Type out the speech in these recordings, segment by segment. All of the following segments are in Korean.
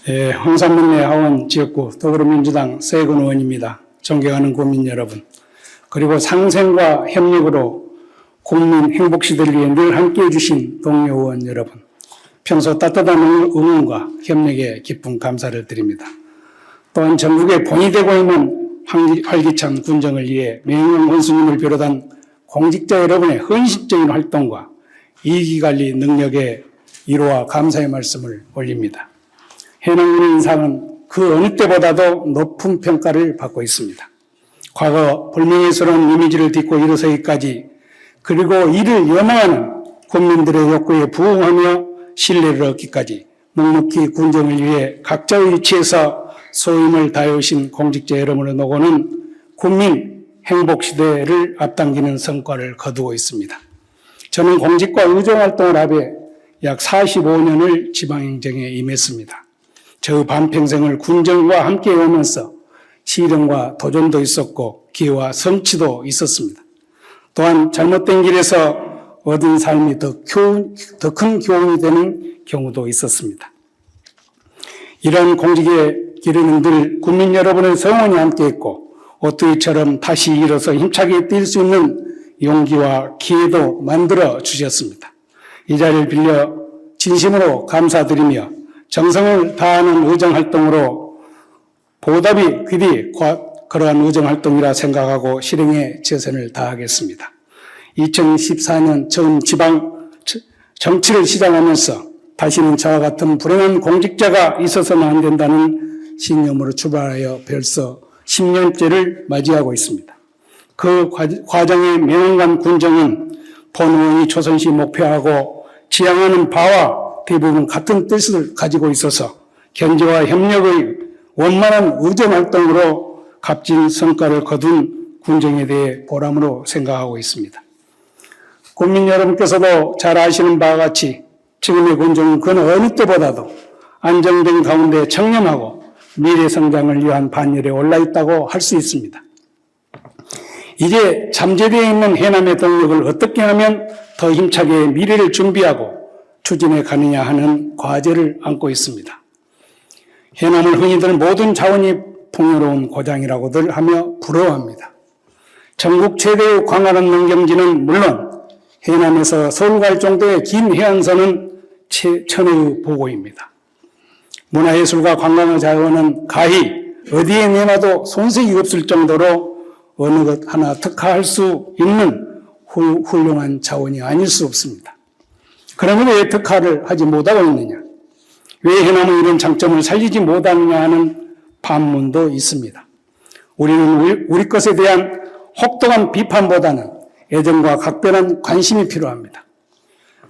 홍산문내 하원 지역구 더불어민주당 서해군 의원입니다. 존경하는 국민 여러분, 그리고 상생과 협력으로 국민 행복시대를 위해 늘 함께해 주신 동료 의원 여러분, 평소 따뜻한 응원과 협력에 깊은 감사를 드립니다. 또한 전국에 본의되고 있는 활기찬 군정을 위해 명예원 원수님을 비롯한 공직자 여러분의 헌신적인 활동과 이기관리 능력에 위로와 감사의 말씀을 올립니다. 해남군의 인상은 그 어느 때보다도 높은 평가를 받고 있습니다. 과거 불명예스러운 이미지를 딛고 일어서기까지, 그리고 이를 염원하는 국민들의 욕구에 부응하며 신뢰를 얻기까지 묵묵히 군정을 위해 각자의 위치에서 소임을 다해오신 공직자 여러분의 노고는 국민 행복시대를 앞당기는 성과를 거두고 있습니다. 저는 공직과 의정활동을 합해 약 45년을 지방행정에 임했습니다. 저 반평생을 군정과 함께 해오면서 시련과 도전도 있었고 기회와 성취도 있었습니다. 또한 잘못된 길에서 얻은 삶이 더 큰 교훈이 되는 경우도 있었습니다. 이런 공직의 길에는 늘 국민 여러분의 성원이 함께했고 오토이처럼 다시 일어서 힘차게 뛸 수 있는 용기와 기회도 만들어 주셨습니다. 이 자리를 빌려 진심으로 감사드리며 정성을 다하는 의정활동으로 보답이 귀리 그러한 의정활동이라 생각하고 실행에 최선을 다하겠습니다. 2014년 처음 지방 정치를 시작하면서 다시는 저와 같은 불행한 공직자가 있어서는 안 된다는 신념으로 출발하여 벌써 10년째를 맞이하고 있습니다. 그 과정의 명언관 군정은 본 의원이 초선시 목표하고 지향하는 바와 대부분 같은 뜻을 가지고 있어서 견제와 협력의 원만한 의정활동으로 값진 성과를 거둔 군정에 대해 보람으로 생각하고 있습니다. 국민 여러분께서도 잘 아시는 바와 같이 지금의 군정은 그 어느 때보다도 안정된 가운데 청렴하고 미래 성장을 위한 반열에 올라 있다고 할 수 있습니다. 이제 잠재되어 있는 해남의 동력을 어떻게 하면 더 힘차게 미래를 준비하고 추진해 가느냐 하는 과제를 안고 있습니다. 해남을 흔히들 모든 자원이 풍요로운 고장이라고들 하며 부러워합니다. 전국 최대의 광활한 농경지는 물론 해남에서 서울 갈 정도의 긴 해안선은 천혜의 보고입니다. 문화예술과 관광의 자원은 가히 어디에 내놔도 손색이 없을 정도로 어느 것 하나 특화할 수 있는 훌륭한 자원이 아닐 수 없습니다. 그러면 왜 특화를 하지 못하고 있느냐? 왜 해남은 이런 장점을 살리지 못하느냐 하는 반문도 있습니다. 우리는 우리 것에 대한 혹독한 비판보다는 애정과 각별한 관심이 필요합니다.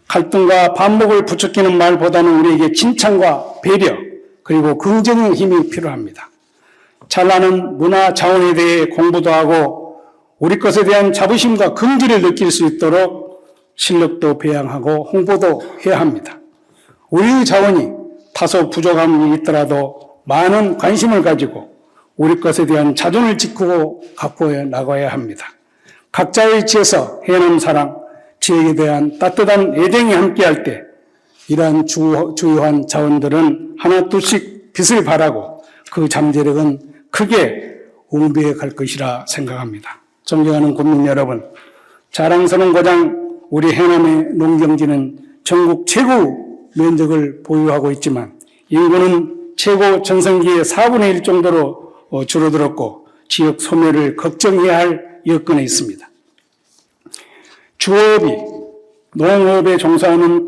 갈등과 반목을 부추기는 말보다는 우리에게 칭찬과 배려, 그리고 긍정의 힘이 필요합니다. 찬란한 문화 자원에 대해 공부도 하고 우리 것에 대한 자부심과 긍지를 느낄 수 있도록 실력도 배양하고 홍보도 해야 합니다. 우리의 자원이 다소 부족함이 있더라도 많은 관심을 가지고 우리 것에 대한 자존을 지키고 갖고 나가야 합니다. 각자의 위치에서 해남 사랑, 지역에 대한 따뜻한 애정이 함께할 때 이러한 주요한 자원들은 하나 둘씩 빛을 발하고 그 잠재력은 크게 웅배해 갈 것이라 생각합니다. 존경하는 국민 여러분, 자랑스러운 고장 우리 해남의 농경지는 전국 최고 면적을 보유하고 있지만 인구는 최고 전성기의 4분의 1 정도로 줄어들었고 지역 소멸을 걱정해야 할 여건에 있습니다. 주업이 농업에 종사하는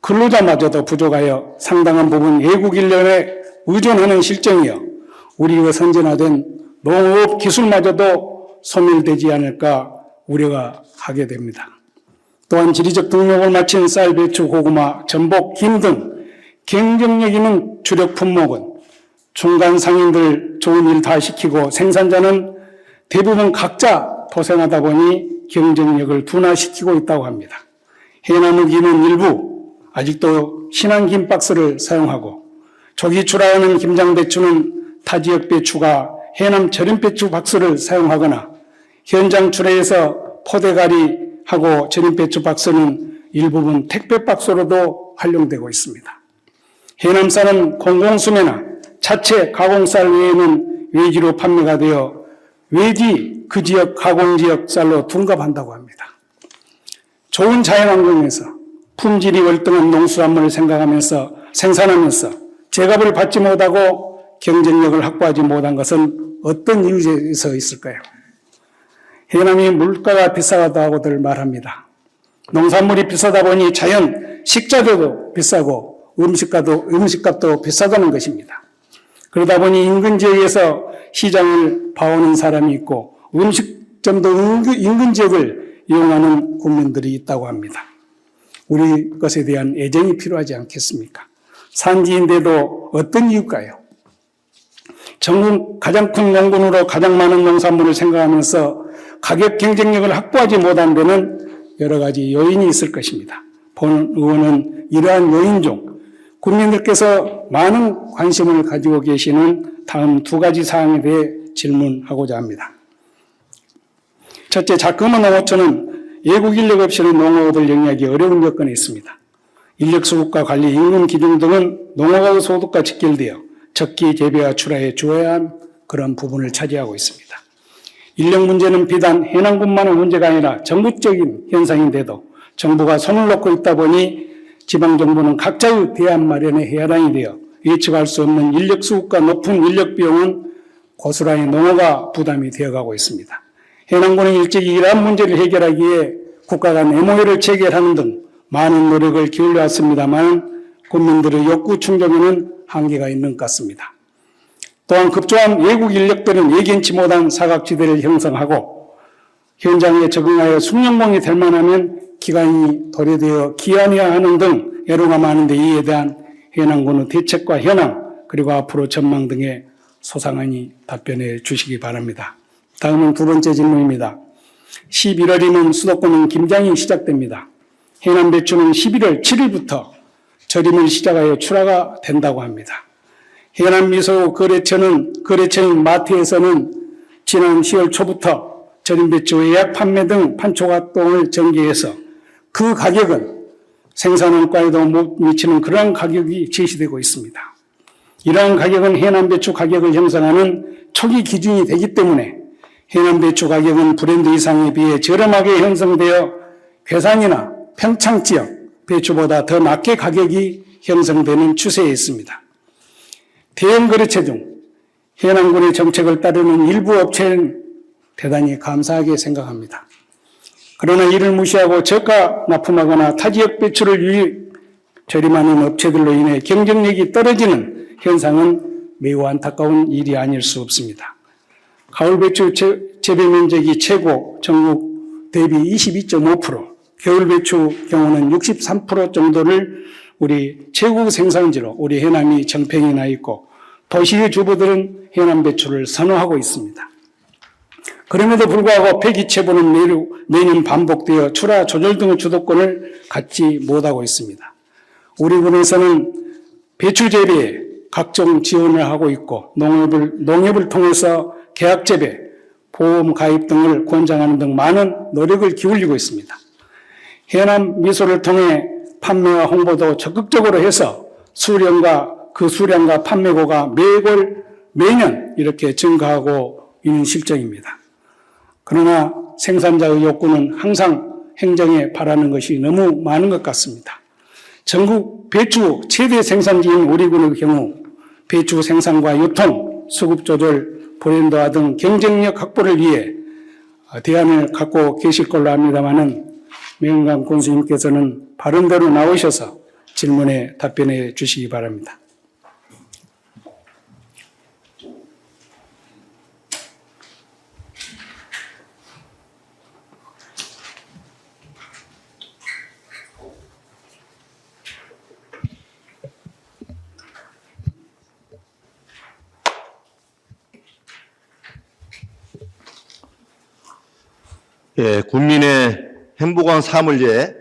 근로자마저도 부족하여 상당한 부분 외국 인력에 의존하는 실정이여 우리가 선진화된 농업 기술마저도 소멸되지 않을까 우려가 하게 됩니다. 또한 지리적 등록을 마친 쌀, 배추, 고구마, 전복, 김 등 경쟁력 있는 주력 품목은 중간 상인들 좋은 일 다 시키고 생산자는 대부분 각자 도생하다 보니 경쟁력을 둔화시키고 있다고 합니다. 해남의 김은 일부 아직도 신한 김 박스를 사용하고 조기 출하하는 김장배추는 타 지역 배추가 해남 절임 배추 박스를 사용하거나 현장 출하해서 포대가리하고 절임 배추 박스는 일부분 택배 박스로도 활용되고 있습니다. 해남쌀은 공공수매나 자체 가공쌀 외에는 외지로 판매가 되어 외지 그 지역 가공지역 쌀로 둔갑한다고 합니다. 좋은 자연환경에서 품질이 월등한 농수산물을 생산하면서 제값을 받지 못하고 경쟁력을 확보하지 못한 것은 어떤 이유에서 있을까요? 해남이 물가가 비싸다고들 말합니다. 농산물이 비싸다 보니 자연 식자재도 비싸고 음식값도 비싸다는 것입니다. 그러다 보니 인근 지역에서 시장을 봐오는 사람이 있고 음식점도 인근 지역을 이용하는 국민들이 있다고 합니다. 우리 것에 대한 애정이 필요하지 않겠습니까? 산지인데도 어떤 이유일까요? 전국 가장 큰 농군으로 가장 많은 농산물을 생각하면서 가격 경쟁력을 확보하지 못한 데는 여러 가지 요인이 있을 것입니다. 본 의원은 이러한 요인 중 국민들께서 많은 관심을 가지고 계시는 다음 두 가지 사항에 대해 질문하고자 합니다. 첫째, 자꾸만 농어촌은 외국 인력 없이는 농업을 영위하기 어려운 여건에 있습니다. 인력 수급과 관리, 임금 기준 등은 농어가 소득과 직결되어 적기 재배와 출하에 주어야 한 그런 부분을 차지하고 있습니다. 인력 문제는 비단 해남군만의 문제가 아니라 전국적인 현상인데도 정부가 손을 놓고 있다 보니 지방정부는 각자의 대안 마련에 해야란이 되어 예측할 수 없는 인력 수급과 높은 인력 비용은 고스란히 농어가 부담이 되어가고 있습니다. 해남군은 일찍이 이러한 문제를 해결하기에 국가 간 MOU를 체결하는 등 많은 노력을 기울여왔습니다만 국민들의 욕구 충족에는 한계가 있는 것 같습니다. 또한 급조한 외국 인력들은 예견치 못한 사각지대를 형성하고 현장에 적응하여 숙련공이 될 만하면 기간이 도래되어 기한해야 하는 등 애로가 많은데 이에 대한 해남군의 대책과 현황 그리고 앞으로 전망 등에 소상하니 답변해 주시기 바랍니다. 다음은 두 번째 질문입니다. 11월이면 수도권은 김장이 시작됩니다. 해남 배추는 11월 7일부터 절임을 시작하여 출하가 된다고 합니다. 해남 미소 거래처인 마트에서는 지난 10월 초부터 절임 배추 예약 판매 등 판촉 활동을 전개해서 그 가격은 생산원가에도 못 미치는 그러한 가격이 제시되고 있습니다. 이러한 가격은 해남 배추 가격을 형성하는 초기 기준이 되기 때문에 해남 배추 가격은 브랜드 이상에 비해 저렴하게 형성되어 괴산이나 평창 지역 배추보다 더 낮게 가격이 형성되는 추세에 있습니다. 대형 거래처 중 해남군의 정책을 따르는 일부 업체는 대단히 감사하게 생각합니다. 그러나 이를 무시하고 저가 납품하거나 타 지역 배추를 유입 절임하는 업체들로 인해 경쟁력이 떨어지는 현상은 매우 안타까운 일이 아닐 수 없습니다. 가을 배추 재배 면적이 최고 전국 대비 22.5%, 겨울 배추 경우는 63% 정도를 우리 최고 생산지로 우리 해남이 정평이 나 있고 도시의 주부들은 해남 배추를 선호하고 있습니다. 그럼에도 불구하고 폐기체분은 매년 반복되어 출하 조절 등의 주도권을 갖지 못하고 있습니다. 우리 군에서는 배추 재배에 각종 지원을 하고 있고 농협을 통해서 계약 재배, 보험 가입 등을 권장하는 등 많은 노력을 기울이고 있습니다. 해남 미소를 통해 판매와 홍보도 적극적으로 해서 그 수량과 판매고가 매년 이렇게 증가하고 있는 실정입니다. 그러나 생산자의 욕구는 항상 행정에 바라는 것이 너무 많은 것 같습니다. 전국 배추 최대 생산지인 우리군의 경우 배추 생산과 유통, 수급 조절, 브랜드화 등 경쟁력 확보를 위해 대안을 갖고 계실 걸로 압니다마는 명강 군수님께서는 바른대로 나오셔서 질문에 답변해 주시기 바랍니다. 예, 국민의 행복한 삶을 위해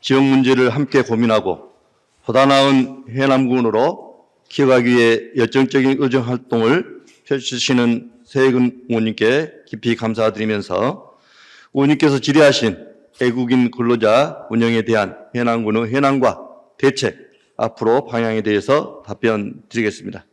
지역 문제를 함께 고민하고 보다 나은 해남군으로 키워가기 위해 열정적인 의정 활동을 펼치시는 세혜근 의원님께 깊이 감사드리면서 의원님께서 질의하신 애국인 근로자 운영에 대한 해남군의 현황과 대책 앞으로 방향에 대해서 답변 드리겠습니다.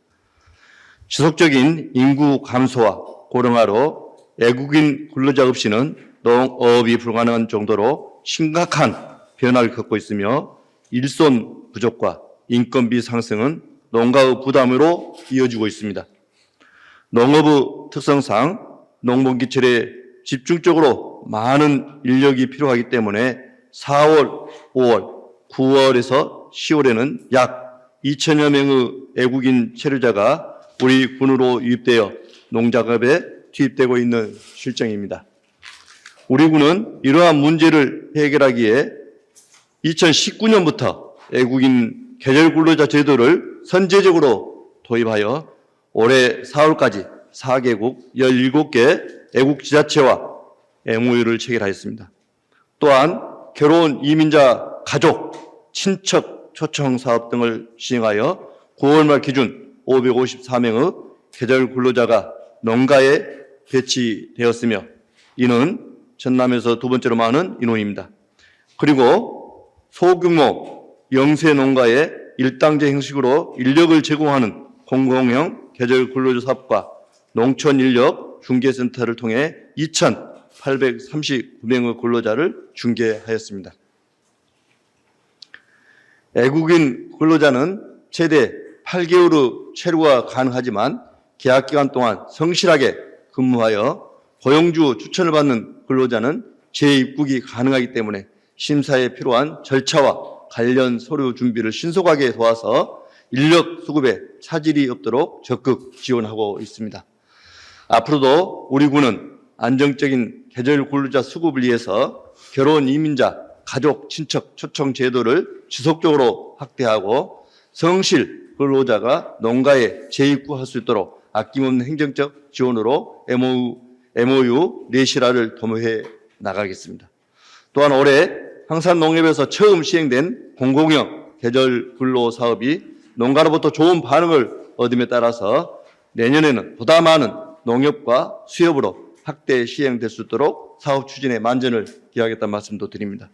지속적인 인구 감소와 고령화로 애국인 근로자 없이는 농업이 불가능한 정도로 심각한 변화를 겪고 있으며 일손 부족과 인건비 상승은 농가의 부담으로 이어지고 있습니다. 농업의 특성상 농번기철에 집중적으로 많은 인력이 필요하기 때문에 4월, 5월, 9월에서 10월에는 약 2천여 명의 애국인 체류자가 우리 군으로 유입되어 농작업에 투입되고 있는 실정입니다. 우리 군은 이러한 문제를 해결하기에 2019년부터 애국인 계절근로자 제도를 선제적으로 도입하여 올해 4월까지 4개국 17개 애국지자체와 MOU를 체결하였습니다. 또한 결혼 이민자 가족, 친척 초청 사업 등을 시행하여 9월 말 기준 554명의 계절 근로자가 농가에 배치되었으며 이는 전남에서 두 번째로 많은 인원입니다. 그리고 소규모 영세 농가에 일당제 형식으로 인력을 제공하는 공공형 계절 근로자 사업과 농촌 인력 중개센터를 통해 2,839명의 근로자를 중개하였습니다. 애국인 근로자는 최대 8개월의 체류가 가능하지만 계약 기간 동안 성실하게 근무하여 고용주 추천을 받는 근로자는 재입국이 가능하기 때문에 심사에 필요한 절차와 관련 서류 준비를 신속하게 도와서 인력 수급에 차질이 없도록 적극 지원하고 있습니다. 앞으로도 우리 군은 안정적인 계절 근로자 수급을 위해서 결혼 이민자 가족 친척 초청 제도를 지속적으로 확대하고 성실 근로자가 농가에 재입국할 수 있도록 아낌없는 행정적 지원으로 MOU 내실화를 도모해 나가겠습니다. 또한 올해 항산농협에서 처음 시행된 공공형 계절 근로 사업이 농가로부터 좋은 반응을 얻음에 따라서 내년에는 보다 많은 농협과 수협으로 확대 시행될 수 있도록 사업 추진에 만전을 기하겠다는 말씀도 드립니다.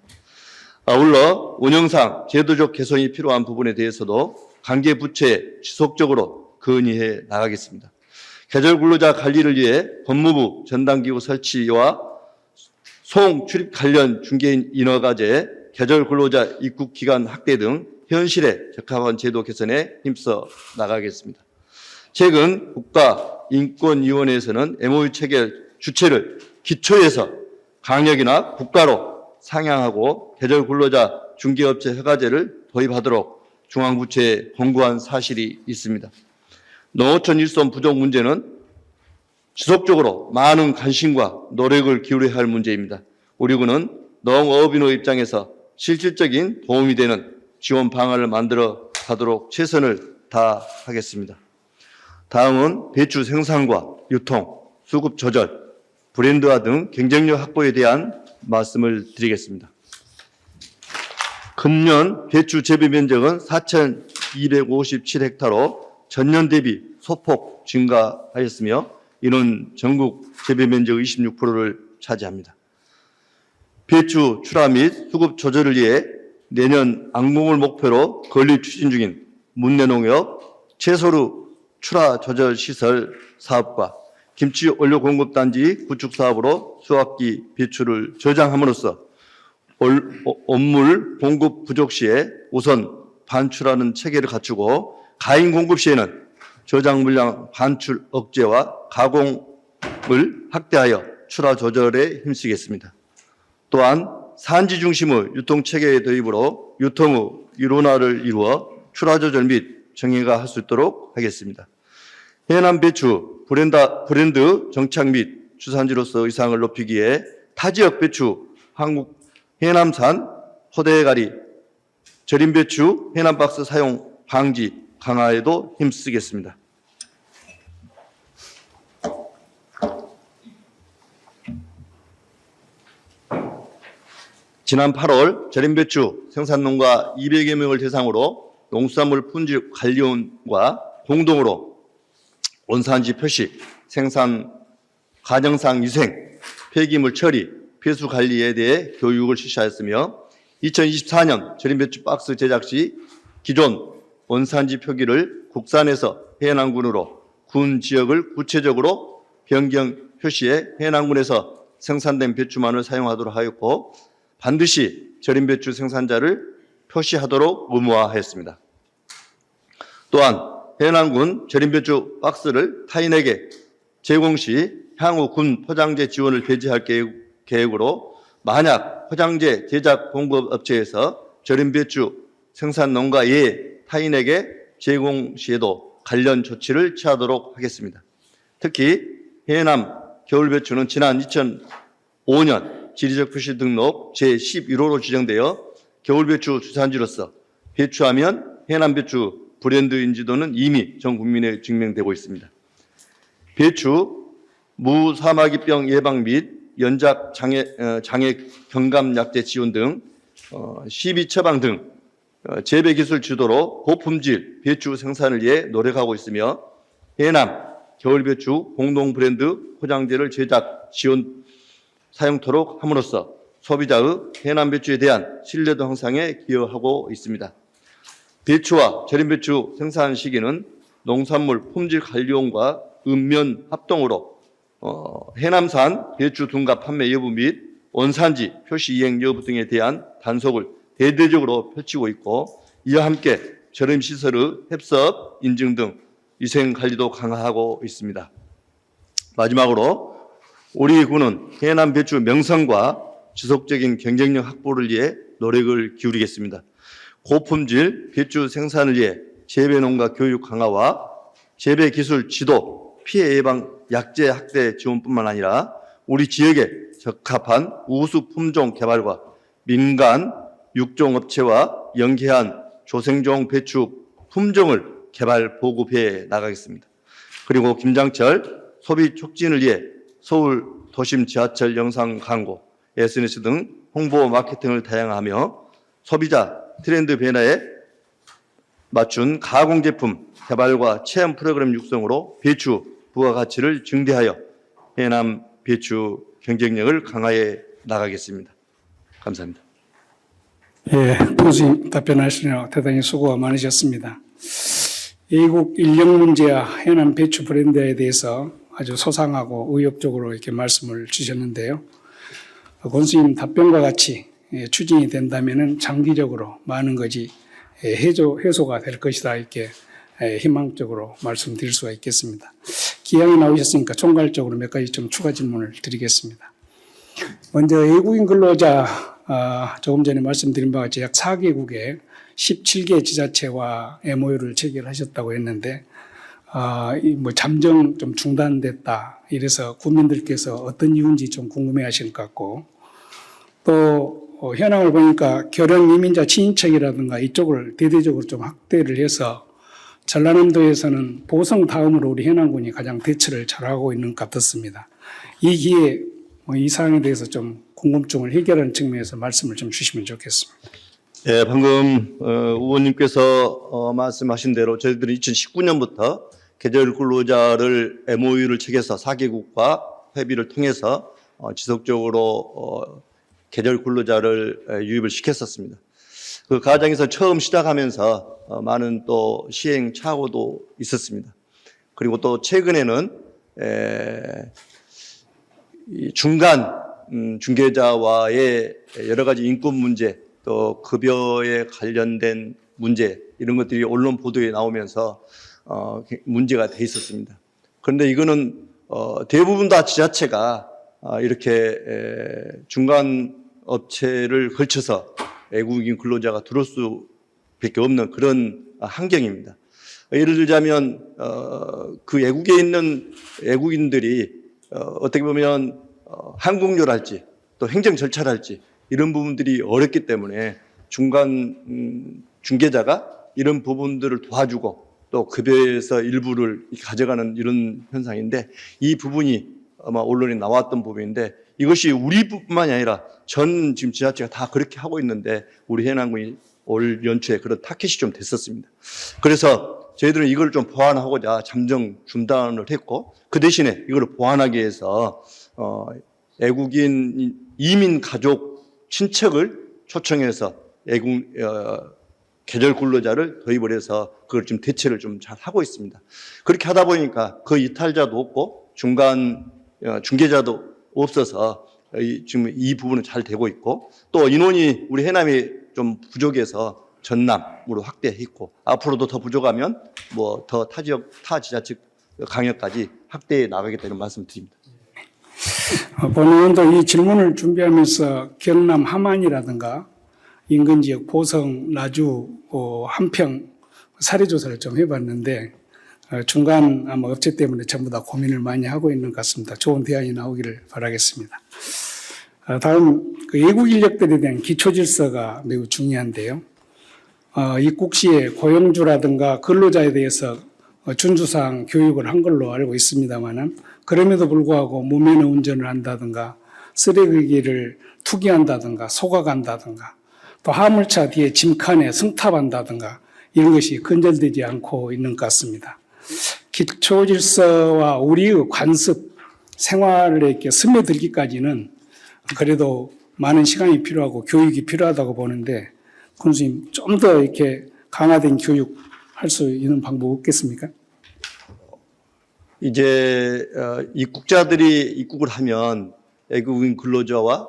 아울러 운영상 제도적 개선이 필요한 부분에 대해서도 관계 부처에 지속적으로 건의해 나가겠습니다. 계절 근로자 관리를 위해 법무부 전담기구 설치와 송 출입 관련 중개인 인허가제, 계절 근로자 입국 기간 확대 등 현실에 적합한 제도 개선에 힘써 나가겠습니다. 최근 국가인권위원회에서는 MOU 체결 주체를 기초에서 강력이나 국가로 상향하고 계절 근로자 중개업체 허가제를 도입하도록 중앙부처에 권고한 사실이 있습니다. 농어촌 일손 부족 문제는 지속적으로 많은 관심과 노력을 기울여야 할 문제입니다. 우리 군은 농업인의 입장에서 실질적인 도움이 되는 지원 방안을 만들어 가도록 최선을 다하겠습니다. 다음은 배추 생산과 유통, 수급 조절, 브랜드화 등 경쟁력 확보에 대한 말씀을 드리겠습니다. 금년 배추 재배 면적은 4,257헥타로 전년 대비 소폭 증가하였으며 이는 전국 재배 면적 26%를 차지합니다. 배추 출하 및 수급 조절을 위해 내년 안공을 목표로 건립 추진 중인 문내농협 채소류 출하 조절 시설 사업과 김치 원료 공급 단지 구축 사업으로 수확기 배추를 저장함으로써 원물 공급 부족 시에 우선 반출하는 체계를 갖추고 가인 공급 시에는 저장 물량 반출 억제와 가공을 확대하여 출하 조절에 힘쓰겠습니다. 또한 산지 중심의 유통 체계의 도입으로 유통의 일원화를 이루어 출하 조절 및 정예가 할 수 있도록 하겠습니다. 해남 배추 브랜드 정착 및 주산지로서 의상을 높이기 위해 타지역 배추 한국 해남산 호대가리 절임 배추 해남 박스 사용 방지 강화에도 힘쓰겠습니다. 지난 8월 절임배추 생산농가 200여 명을 대상으로 농수산물 품질 관리원과 공동으로 원산지 표시, 생산 과정상 위생, 폐기물 처리, 폐수 관리에 대해 교육을 실시하였으며 2024년 절임배추 박스 제작 시 기존 원산지 표기를 국산에서 해남군으로 군 지역을 구체적으로 변경 표시해 해남군에서 생산된 배추만을 사용하도록 하였고 반드시 절임 배추 생산자를 표시하도록 의무화하였습니다. 또한 해남군 절임 배추 박스를 타인에게 제공 시 향후 군 포장재 지원을 배제할 계획으로 만약 포장재 제작 공급 업체에서 절임 배추 생산 농가 외에 타인에게 제공 시에도 관련 조치를 취하도록 하겠습니다. 특히 해남 겨울배추는 지난 2005년 지리적 표시 등록 제11호로 지정되어 겨울배추 주산지로서 배추하면 해남배추 브랜드 인지도는 이미 전 국민에 증명되고 있습니다. 배추, 무사마귀병 예방 및 연작 장애 경감 약제 지원 등 시비 처방 등 재배 기술 주도로 고품질 배추 생산을 위해 노력하고 있으며 해남 겨울배추 공동 브랜드 포장재를 제작 지원 사용토록 함으로써 소비자의 해남 배추에 대한 신뢰도 향상에 기여하고 있습니다. 배추와 절임 배추 생산 시기는 농산물 품질 관리원과 읍면 합동으로 해남산 배추 둔갑 판매 여부 및 원산지 표시 이행 여부 등에 대한 단속을 대대적으로 펼치고 있고 이와 함께 절임 시설의 협섭 인증 등 위생 관리도 강화하고 있습니다. 마지막으로 우리 군은 해남 배추 명성과 지속적인 경쟁력 확보를 위해 노력을 기울이겠습니다. 고품질 배추 생산을 위해 재배농가 교육 강화와 재배기술 지도, 피해 예방, 약재 확대 지원뿐만 아니라 우리 지역에 적합한 우수 품종 개발과 민간 육종업체와 연계한 조생종 배추 품종을 개발 보급해 나가겠습니다. 그리고 김장철 소비 촉진을 위해 서울 도심 지하철 영상 광고, SNS 등 홍보 마케팅을 다양화하며 소비자 트렌드 변화에 맞춘 가공 제품 개발과 체험 프로그램 육성으로 배추 부가가치를 증대하여 해남 배추 경쟁력을 강화해 나가겠습니다. 감사합니다. 예, 교수님 답변하시느라 대단히 수고가 많으셨습니다. 외국 인력 문제와 해남 배추 브랜드에 대해서 아주 소상하고 의욕적으로 이렇게 말씀을 주셨는데요. 권수님 답변과 같이 추진이 된다면은 장기적으로 많은 것이 해소가 될 것이다 이렇게 희망적으로 말씀드릴 수가 있겠습니다. 기왕에 나오셨으니까 총괄적으로 몇 가지 좀 추가 질문을 드리겠습니다. 먼저 외국인 근로자 조금 전에 말씀드린 바와 같이 약 4개국의 17개 지자체와 MOU를 체결하셨다고 했는데 잠정 좀 중단됐다 이래서 국민들께서 어떤 이유인지 좀 궁금해하실 것 같고 또 현황을 보니까 결혼 이민자 친인척이라든가 이쪽을 대대적으로 좀 확대를 해서 전라남도에서는 보성 다음으로 우리 해남군이 가장 대처를 잘하고 있는 것 같았습니다. 이 기회에 이 사항에 대해서 좀 궁금증을 해결하는 측면에서 말씀을 좀 주시면 좋겠습니다. 예, 방금 의원님께서 말씀하신 대로 저희들이 2019년부터 계절 근로자를 MOU를 체결해서 4개국과 협의를 통해서 지속적으로 계절 근로자를 유입을 시켰었습니다. 그 과정에서 처음 시작하면서 많은 또 시행착오도 있었습니다. 그리고 또 최근에는 이 중간 중개자와의 여러 가지 인권 문제 또 급여에 관련된 문제 이런 것들이 언론 보도에 나오면서 문제가 돼 있었습니다. 그런데 이거는 대부분 다 지자체가 이렇게 중간 업체를 걸쳐서 외국인 근로자가 들어올 수밖에 없는 그런 환경입니다. 예를 들자면 그 외국에 있는 외국인들이 어떻게 보면 항공료랄지 또 행정 절차랄지 이런 부분들이 어렵기 때문에 중간 중개자가 이런 부분들을 도와주고 또 급여에서 일부를 가져가는 이런 현상인데 이 부분이 아마 언론에 나왔던 부분인데 이것이 우리뿐만이 아니라 전 지금 지자체가 다 그렇게 하고 있는데 우리 해남군이 올 연초에 그런 타켓이 좀 됐었습니다. 그래서 저희들은 이걸 좀 보완하고자 잠정 중단을 했고 그 대신에 이걸 보완하기 위해서 외국인 이민 가족 친척을 초청해서 계절 근로자를 도입을 해서 그걸 좀 대체를 좀 잘 하고 있습니다. 그렇게 하다 보니까 그 이탈자도 없고 중개자도 없어서 지금 이 부분은 잘 되고 있고, 또 인원이 우리 해남이 좀 부족해서 전남으로 확대했고, 앞으로도 더 부족하면 뭐 더 타 지역, 타 지자체 강역까지 확대해 나가겠다 이런 말씀 드립니다. 본의원도 이 질문을 준비하면서 경남 함안이라든가 인근 지역 보성, 나주, 한평 사례조사를 좀 해봤는데 중간 아마 업체 때문에 전부 다 고민을 많이 하고 있는 것 같습니다. 좋은 대안이 나오기를 바라겠습니다. 다음 외국 인력들에 대한 기초 질서가 매우 중요한데요. 입국 시에 고용주라든가 근로자에 대해서 준수사항 교육을 한 걸로 알고 있습니다만은 그럼에도 불구하고 무면허 운전을 한다든가 쓰레기를 투기한다든가 소각한다든가 또 화물차 뒤에 짐칸에 승탑한다든가 이런 것이 근절되지 않고 있는 것 같습니다. 기초 질서와 우리의 관습, 생활에 이렇게 스며들기까지는 그래도 많은 시간이 필요하고 교육이 필요하다고 보는데 군수님 좀 더 이렇게 강화된 교육 할 수 있는 방법 없겠습니까? 이제 입국자들이 입국을 하면 외국인 근로자와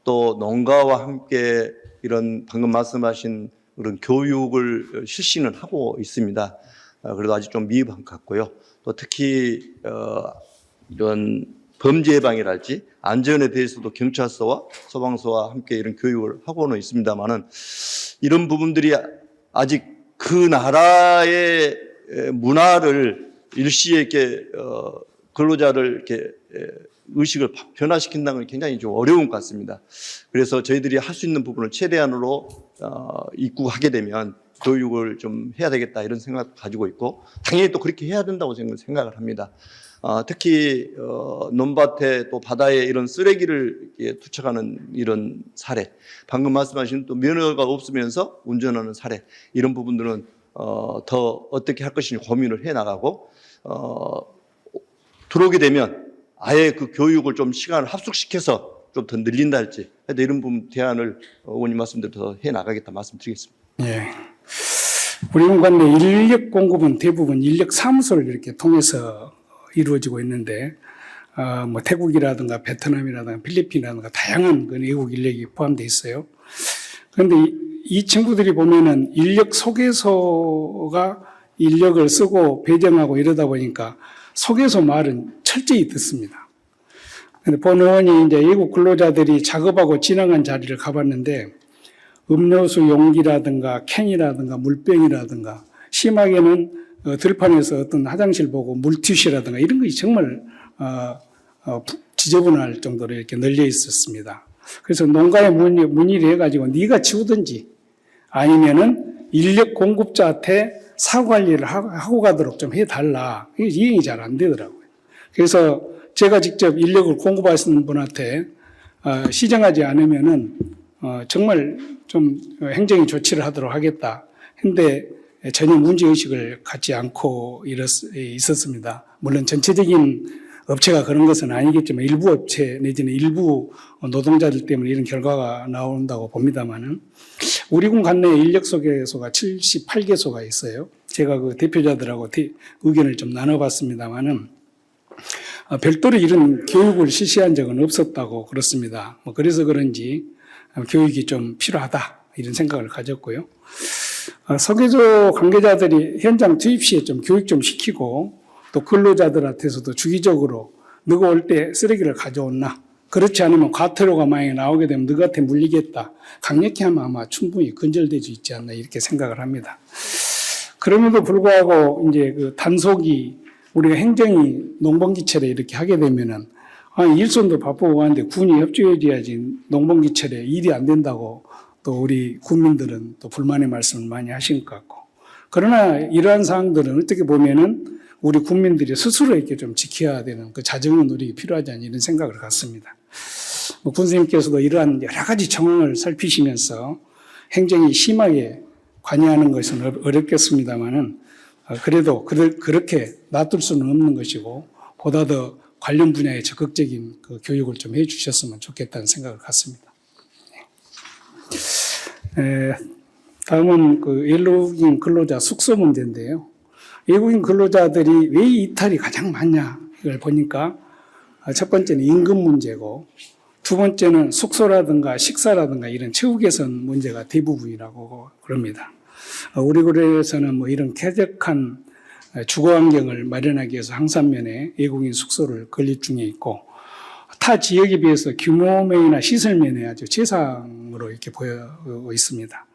또 농가와 함께 이런 방금 말씀하신 그런 교육을 실시는 하고 있습니다. 그래도 아직 좀 미흡한 것 같고요. 또 특히 이런 범죄 예방이랄지 안전에 대해서도 경찰서와 소방서와 함께 이런 교육을 하고는 있습니다만은 이런 부분들이 아직 그 나라의 문화를 일시에 이렇게 근로자를 이렇게 의식을 변화시킨다는 건 굉장히 좀 어려운 것 같습니다. 그래서 저희들이 할 수 있는 부분을 최대한으로 입국하게 되면 교육을 좀 해야 되겠다 이런 생각 가지고 있고 당연히 또 그렇게 해야 된다고 생각을 합니다. 특히 논밭에 또 바다에 이런 쓰레기를 투척하는 이런 사례, 방금 말씀하신 또 면허가 없으면서 운전하는 사례, 이런 부분들은 더 어떻게 할 것인지 고민을 해 나가고 들어오게 되면 아예 그 교육을 좀 시간을 합숙시켜서 좀 더 늘린다 할지 이런 부분 대안을 의원님 말씀대로 더 해 나가겠다 말씀드리겠습니다. 예. 우리 관내 인력 공급은 대부분 인력 사무소를 이렇게 통해서 이루어지고 있는데, 뭐 태국이라든가 베트남이라든가 필리핀이라든가 다양한 그 외국 인력이 포함되어 있어요. 그런데 이 친구들이 보면은 인력 소개소가 인력을 쓰고 배정하고 이러다 보니까 소개소 말은 철저히 듣습니다. 근데 본 의원이 이제 외국 근로자들이 작업하고 지나간 자리를 가봤는데 음료수 용기라든가 캔이라든가 물병이라든가 심하게는 들판에서 어떤 화장실 보고 물티슈라든가 이런 것이 정말 지저분할 정도로 이렇게 널려 있었습니다. 그래서 농가에 문의를 해가지고 네가 치우든지 아니면은 인력 공급자한테 사후 관리를 하고 가도록 좀 해달라. 이게 이행이 잘 안 되더라고요. 그래서 제가 직접 인력을 공급하시는 분한테 시정하지 않으면은 정말 좀 행정의 조치를 하도록 하겠다. 근데 전혀 문제의식을 갖지 않고 있었습니다. 물론 전체적인 업체가 그런 것은 아니겠지만 일부 업체 내지는 일부 노동자들 때문에 이런 결과가 나온다고 봅니다만은 우리 군 관내 인력소개소가 78개소가 있어요. 제가 그 대표자들하고 의견을 좀 나눠봤습니다만은 별도로 이런 교육을 실시한 적은 없었다고 그렇습니다. 뭐 그래서 그런지 교육이 좀 필요하다 이런 생각을 가졌고요. 소개소 관계자들이 현장 투입 시에 좀 교육 좀 시키고 또 근로자들한테서도 주기적으로 너가 올 때 쓰레기를 가져왔나? 그렇지 않으면 과태료가 만약에 나오게 되면 너한테 물리겠다. 강력히 하면 아마 충분히 근절될 수 있지 않나 이렇게 생각을 합니다. 그럼에도 불구하고 이제 그 단속이 우리가 행정이 농번기철에 이렇게 하게 되면은 일손도 바쁘고 하는데 군이 협조해줘야지 농번기철에 일이 안 된다고 또 우리 국민들은 또 불만의 말씀을 많이 하신 것 같고. 그러나 이러한 사항들은 어떻게 보면은 우리 국민들이 스스로 이렇게 좀 지켜야 되는 그 자정은 우리 필요하지 않나 이런 생각을 갖습니다. 군수님께서도 이러한 여러 가지 정황을 살피시면서 행정이 심하게 관여하는 것은 어렵겠습니다만은 그래도 그렇게 놔둘 수는 없는 것이고 보다 더 관련 분야에 적극적인 그 교육을 좀 해주셨으면 좋겠다는 생각을 갖습니다. 다음은 그 외국인 근로자 숙소 문제인데요. 외국인 근로자들이 왜 이탈이 가장 많냐 이걸 보니까 첫 번째는 임금 문제고 두 번째는 숙소라든가 식사라든가 이런 처우 개선 문제가 대부분이라고 그럽니다. 우리 구에서는 뭐 이런 쾌적한 주거 환경을 마련하기 위해서 항산면에 외국인 숙소를 건립 중에 있고 타 지역에 비해서 규모면이나 시설면에 아주 최상으로 이렇게 보이고 있습니다.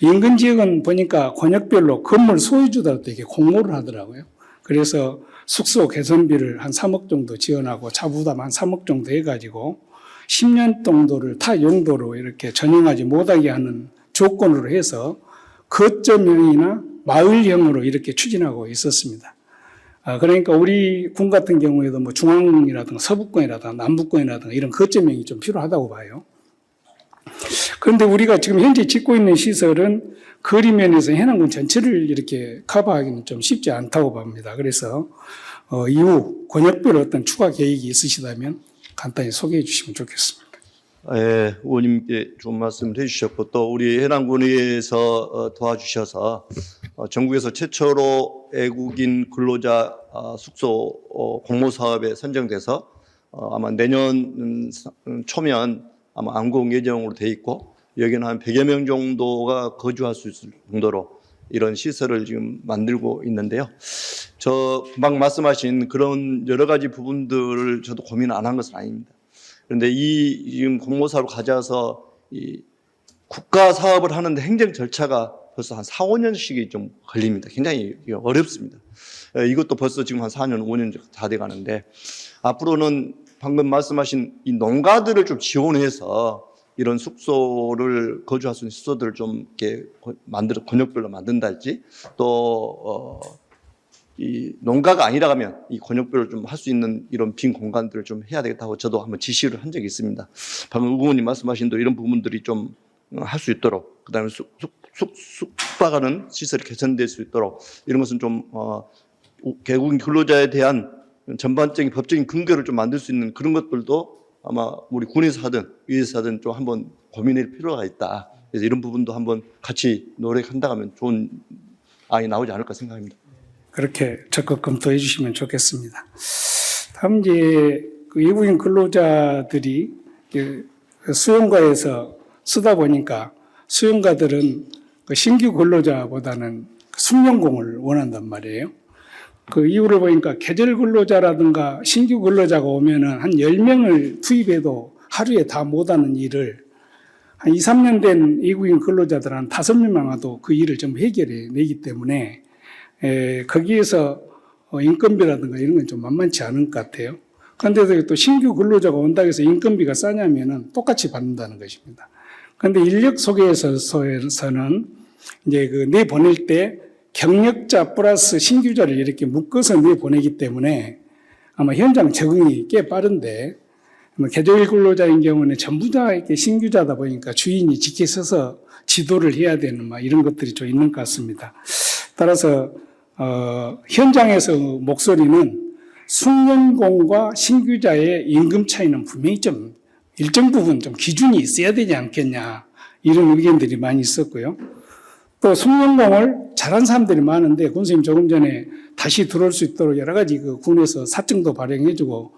인근 지역은 보니까 권역별로 건물 소유주들도 이렇게 공모를 하더라고요. 그래서 숙소 개선비를 한 3억 정도 지원하고 차부담 한 3억 정도 해가지고 10년 정도를 타 용도로 이렇게 전용하지 못하게 하는 조건으로 해서 거점형이나 마을형으로 이렇게 추진하고 있었습니다. 그러니까 우리 군 같은 경우에도 뭐 중앙이라든가 서북권이라든가 남북권이라든가 이런 거점형이 좀 필요하다고 봐요. 그런데 우리가 지금 현재 짓고 있는 시설은 거리면에서 해남군 전체를 이렇게 커버하기는 좀 쉽지 않다고 봅니다. 그래서 이후 권역별 어떤 추가 계획이 있으시다면 간단히 소개해 주시면 좋겠습니다. 예, 의원님께 좋은 말씀을 해주셨고 또 우리 해남군에서 도와주셔서 전국에서 최초로 외국인 근로자 숙소 공모 사업에 선정돼서 아마 내년 초면 아마 완공 예정으로 돼 있고 여기는 한 100여 명 정도가 거주할 수 있을 정도로 이런 시설을 지금 만들고 있는데요. 저 금방 말씀하신 그런 여러 가지 부분들을 저도 고민 안 한 것은 아닙니다. 그런데 이 지금 공모사로 가져와서 이 국가 사업을 하는데 행정 절차가 벌써 한 4, 5년씩이 좀 걸립니다. 굉장히 어렵습니다. 이것도 벌써 지금 한 4년, 5년 다 돼 가는데 앞으로는 방금 말씀하신 이 농가들을 좀 지원해서 이런 숙소를 거주할 수 있는 숙소들을 좀 이렇게 권역별로 만든달지 또 이 농가가 아니라 가면 이 권역별로 좀 할 수 있는 이런 빈 공간들을 좀 해야 되겠다고 저도 한번 지시를 한 적이 있습니다. 방금 의원님 말씀하신 대로 이런 부분들이 좀 할 수 있도록 그다음에 숙박하는 시설이 개선될 수 있도록 이런 것은 좀 외국인 근로자에 대한 전반적인 법적인 근거를 좀 만들 수 있는 그런 것들도 아마 우리 군에서 하든 위에서 하든 좀 한번 고민할 필요가 있다. 그래서 이런 부분도 한번 같이 노력한다 하면 좋은 안이 나오지 않을까 생각합니다. 그렇게 적극 검토해 주시면 좋겠습니다. 다음 이제 그 외국인 근로자들이 수용가에서 쓰다 보니까 수용가들은 그 신규 근로자보다는 숙련공을 원한단 말이에요. 그 이유를 보니까 계절 근로자라든가 신규 근로자가 오면은 한 10명을 투입해도 하루에 다 못하는 일을 한 2, 3년 된 외국인 근로자들 한 5명만 와도 그 일을 좀 해결해 내기 때문에 거기에서 인건비라든가 이런 건 좀 만만치 않은 것 같아요. 그런데 또 신규 근로자가 온다고 해서 인건비가 싸냐면은 똑같이 받는다는 것입니다. 그런데 인력 소개서에서는 이제 그 내보낼 때 경력자 플러스 신규자를 이렇게 묶어서 내보내기 때문에 아마 현장 적응이 꽤 빠른데 계절 근로자인 경우는 전부 다 이렇게 신규자다 보니까 주인이 직계 서서 지도를 해야 되는 이런 것들이 좀 있는 것 같습니다. 따라서 현장에서 목소리는 숙련공과 신규자의 임금 차이는 분명히 좀 일정 부분 좀 기준이 있어야 되지 않겠냐 이런 의견들이 많이 있었고요. 또 숙련공을 잘한 사람들이 많은데 군수님 조금 전에 다시 들어올 수 있도록 여러 가지 그 군에서 사증도 발행해주고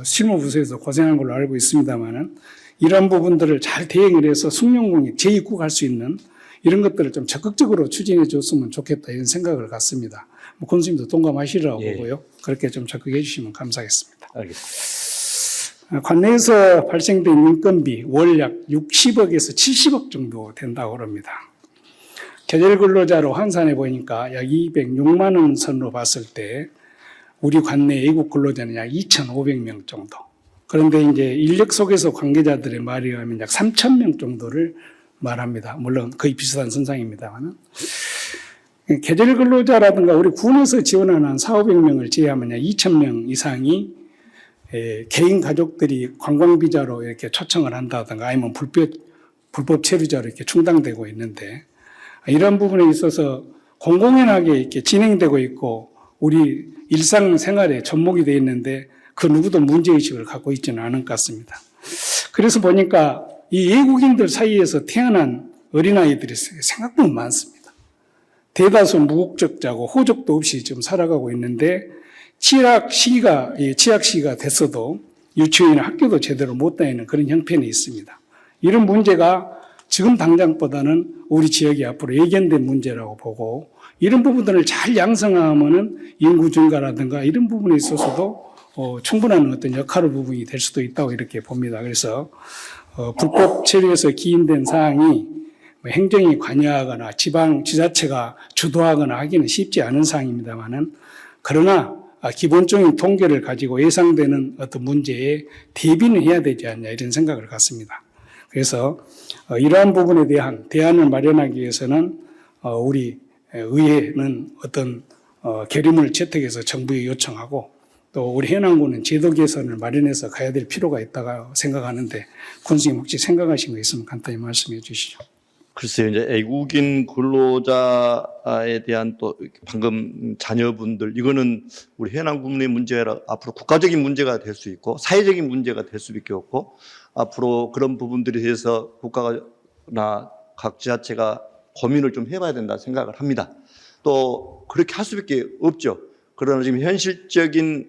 실무부서에서 고생한 걸로 알고 있습니다만은 이런 부분들을 잘 대응을 해서 숙련공에 재입국할 수 있는 이런 것들을 좀 적극적으로 추진해 줬으면 좋겠다 이런 생각을 갖습니다. 군수님도 동감하시라고 보고요. 그렇게 좀 적극해 주시면 감사하겠습니다. 알겠습니다. 관내에서 발생된 인건비 월 약 60억에서 70억 정도 된다고 합니다. 계절 근로자로 환산해 보니까 약 206만 원 선으로 봤을 때 우리 관내 외국 근로자는 약 2,500명 정도. 그런데 이제 인력 속에서 관계자들의 말에 의하면 약 3,000명 정도를 말합니다. 물론 거의 비슷한 선상입니다만. 계절 근로자라든가 우리 군에서 지원하는 한 4,500명을 제외하면 약 2,000명 이상이 개인 가족들이 관광비자로 이렇게 초청을 한다든가 아니면 불법 체류자로 이렇게 충당되고 있는데 이런 부분에 있어서 공공연하게 이렇게 진행되고 있고 우리 일상생활에 접목이 되어 있는데 그 누구도 문제의식을 갖고 있지는 않은 것 같습니다. 그래서 보니까 이 외국인들 사이에서 태어난 어린아이들이 생각보다 많습니다. 대다수 무국적자고 호적도 없이 지금 살아가고 있는데 취약 시기가 됐어도 유치원이나 학교도 제대로 못 다니는 그런 형편이 있습니다. 이런 문제가 지금 당장보다는 우리 지역이 앞으로 예견된 문제라고 보고 이런 부분들을 잘 양성하면은 인구 증가라든가 이런 부분에 있어서도 충분한 어떤 역할 부분이 될 수도 있다고 이렇게 봅니다. 그래서 불법 체류에서 기인된 사항이 행정이 관여하거나 지자체가 주도하거나 하기는 쉽지 않은 사항입니다만은 그러나 기본적인 통계를 가지고 예상되는 어떤 문제에 대비는 해야 되지 않냐 이런 생각을 갖습니다. 그래서 이러한 부분에 대한 대안을 마련하기 위해서는 우리 의회는 어떤 결의문을 채택해서 정부에 요청하고 또 우리 해남군은 제도 개선을 마련해서 가야 될 필요가 있다고 생각하는데 군수님 혹시 생각하신 거 있으면 간단히 말씀해 주시죠. 글쎄요, 이제 애국인 근로자에 대한 또 방금 자녀분들, 이거는 우리 해남군의 문제라 앞으로 국가적인 문제가 될 수 있고 사회적인 문제가 될 수밖에 없고 앞으로 그런 부분들에 대해서 국가나 각 지자체가 고민을 좀 해봐야 된다 생각을 합니다. 또 그렇게 할 수밖에 없죠. 그러나 지금 현실적인